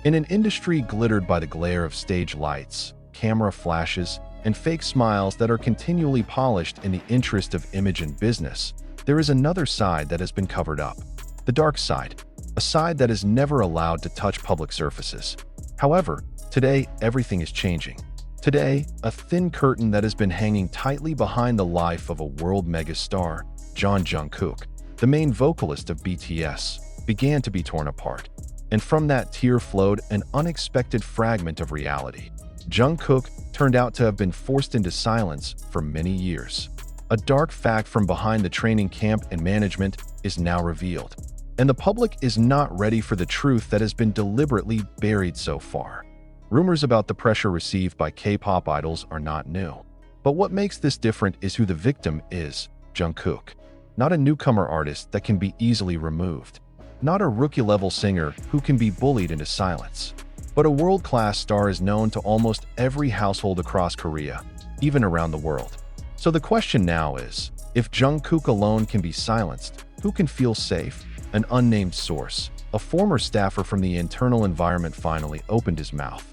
In an industry glittered by the glare of stage lights, camera flashes, and fake smiles that are continually polished in the interest of image and business, there is another side that has been covered up. The dark side, a side that is never allowed to touch public surfaces. However, today everything is changing. Today, a thin curtain that has been hanging tightly behind the life of a world megastar, Jungkook, the main vocalist of BTS, began to be torn apart. And from that tear flowed an unexpected fragment of reality. Jungkook turned out to have been forced into silence for many years. A dark fact from behind the training camp and management is now revealed. And the public is not ready for the truth that has been deliberately buried so far. Rumors about the pressure received by K-pop idols are not new. But what makes this different is who the victim is, Jungkook. Not a newcomer artist that can be easily removed. Not a rookie-level singer who can be bullied into silence. But a world-class star is known to almost every household across Korea, even around the world. So the question now is, if Jungkook alone can be silenced, who can feel safe? An unnamed source, a former staffer from the internal environment, finally opened his mouth.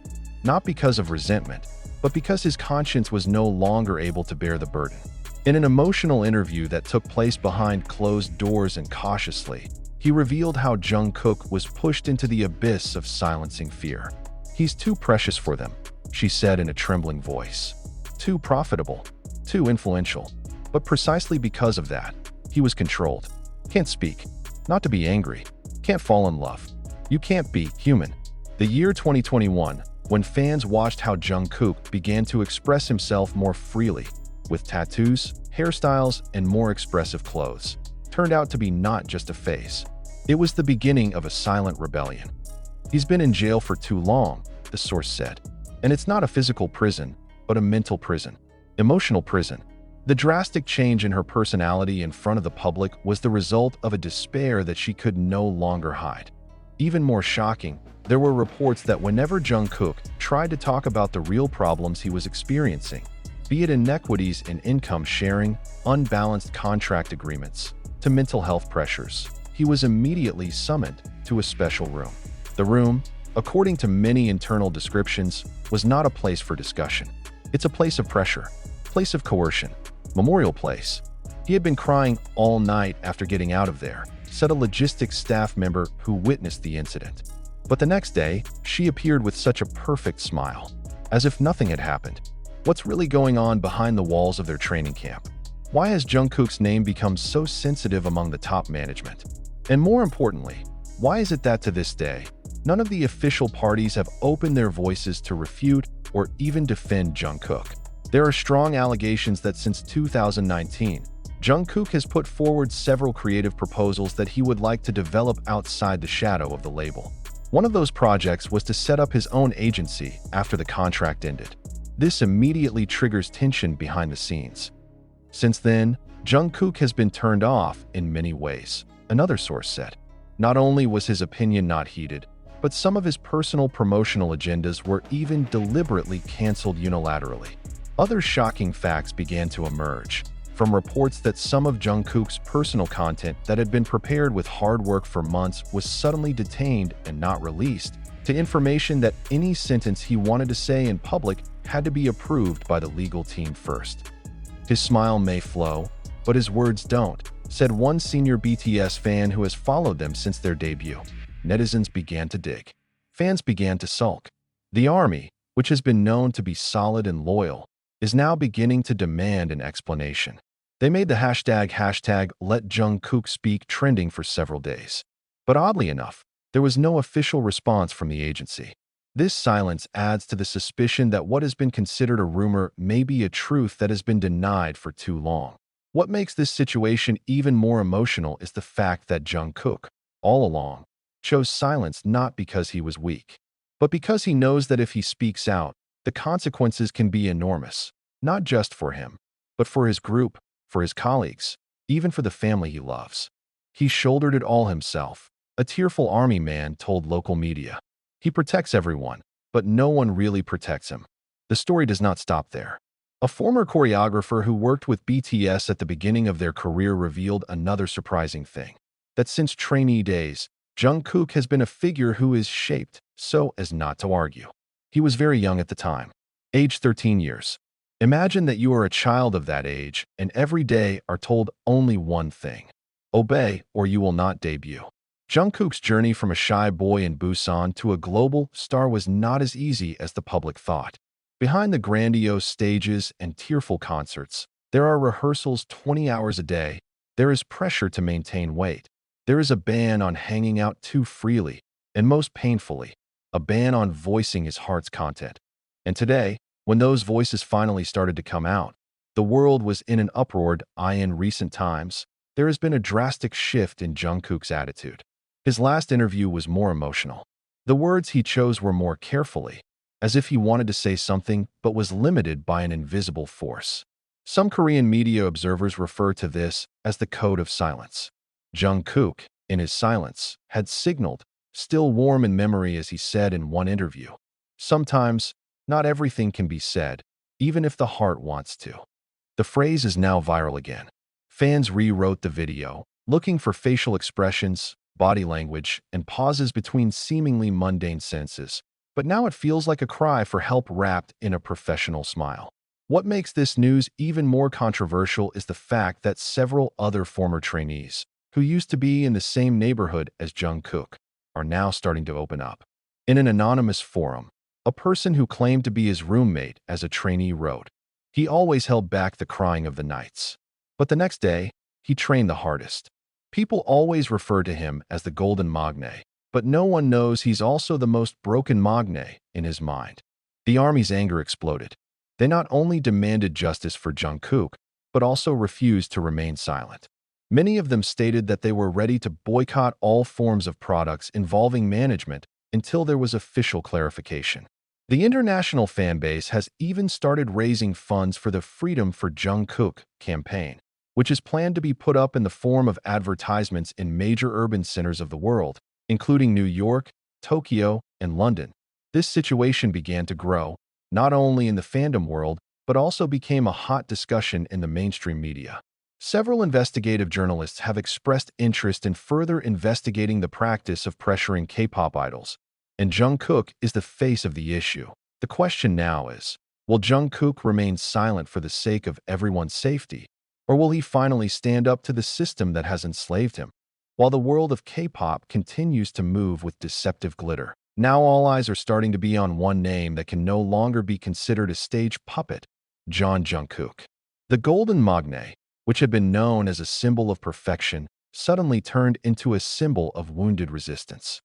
Not because of resentment, but because his conscience was no longer able to bear the burden. In an emotional interview that took place behind closed doors and cautiously, he revealed how Jungkook was pushed into the abyss of silencing fear. "He's too precious for them," she said in a trembling voice. "Too profitable, too influential. But precisely because of that, he was controlled. Can't speak, not to be angry, can't fall in love. You can't be human." The year 2021, when fans watched how Jungkook began to express himself more freely, with tattoos, hairstyles, and more expressive clothes, turned out to be not just a phase. It was the beginning of a silent rebellion. "He's been in jail for too long," the source said. "And it's not a physical prison, but a mental prison, emotional prison." The drastic change in her personality in front of the public was the result of a despair that she could no longer hide. Even more shocking, there were reports that whenever Jungkook tried to talk about the real problems he was experiencing, be it inequities in income sharing, unbalanced contract agreements, to mental health pressures, he was immediately summoned to a special room. The room, according to many internal descriptions, was not a place for discussion. It's a place of pressure, place of coercion, memorial place. He had been crying all night after getting out of there, said a logistics staff member who witnessed the incident. But the next day, she appeared with such a perfect smile, as if nothing had happened. What's really going on behind the walls of their training camp? Why has Jungkook's name become so sensitive among the top management? And more importantly, why is it that to this day, none of the official parties have opened their voices to refute or even defend Jungkook? There are strong allegations that since 2019, Jungkook has put forward several creative proposals that he would like to develop outside the shadow of the label. One of those projects was to set up his own agency after the contract ended. This immediately triggers tension behind the scenes. Since then, Jungkook has been turned off in many ways, another source said. Not only was his opinion not heeded, but some of his personal promotional agendas were even deliberately canceled unilaterally. Other shocking facts began to emerge, from reports that some of Jungkook's personal content that had been prepared with hard work for months was suddenly detained and not released, to information that any sentence he wanted to say in public had to be approved by the legal team first. "His smile may flow, but his words don't," said one senior BTS fan who has followed them since their debut. Netizens began to dig. Fans began to sulk. The army, which has been known to be solid and loyal, is now beginning to demand an explanation. They made the hashtag Let Jungkook Speak trending for several days. But oddly enough, there was no official response from the agency. This silence adds to the suspicion that what has been considered a rumor may be a truth that has been denied for too long. What makes this situation even more emotional is the fact that Jungkook, all along, chose silence not because he was weak, but because he knows that if he speaks out, the consequences can be enormous, not just for him, but for his group, for his colleagues, even for the family he loves. He shouldered it all himself, a tearful army man told local media. He protects everyone, but no one really protects him. The story does not stop there. A former choreographer who worked with BTS at the beginning of their career revealed another surprising thing, that since trainee days, Jungkook has been a figure who is shaped so as not to argue. He was very young at the time, age 13 years. Imagine that you are a child of that age and every day are told only one thing: obey or you will not debut. Jungkook's journey from a shy boy in Busan to a global star was not as easy as the public thought. Behind the grandiose stages and tearful concerts, there are rehearsals 20 hours a day. There is pressure to maintain weight. There is a ban on hanging out too freely, and most painfully, a ban on voicing his heart's content. And today, when those voices finally started to come out, the world was in an uproar. In recent times, there has been a drastic shift in Jungkook's attitude. His last interview was more emotional. The words he chose were more carefully, as if he wanted to say something but was limited by an invisible force. Some Korean media observers refer to this as the code of silence. Jungkook, in his silence, had signaled, still warm in memory, as he said in one interview. Sometimes, not everything can be said, even if the heart wants to. The phrase is now viral again. Fans rewrote the video, looking for facial expressions, body language, and pauses between seemingly mundane sentences. But now it feels like a cry for help wrapped in a professional smile. What makes this news even more controversial is the fact that several other former trainees, who used to be in the same neighborhood as Jungkook, are now starting to open up. In an anonymous forum, a person who claimed to be his roommate as a trainee wrote, "He always held back the crying of the nights. But the next day, he trained the hardest. People always refer to him as the Golden Magne, but no one knows he's also the most broken Magne in his mind." The army's anger exploded. They not only demanded justice for Jungkook, but also refused to remain silent. Many of them stated that they were ready to boycott all forms of products involving management until there was official clarification. The international fanbase has even started raising funds for the Freedom for Jungkook campaign, which is planned to be put up in the form of advertisements in major urban centers of the world, including New York, Tokyo, and London. This situation began to grow, not only in the fandom world, but also became a hot discussion in the mainstream media. Several investigative journalists have expressed interest in further investigating the practice of pressuring K-pop idols, and Jungkook is the face of the issue. The question now is, will Jungkook remain silent for the sake of everyone's safety, or will he finally stand up to the system that has enslaved him? While the world of K-pop continues to move with deceptive glitter, now all eyes are starting to be on one name that can no longer be considered a stage puppet: Jungkook. The Golden Magne, which had been known as a symbol of perfection, suddenly turned into a symbol of wounded resistance.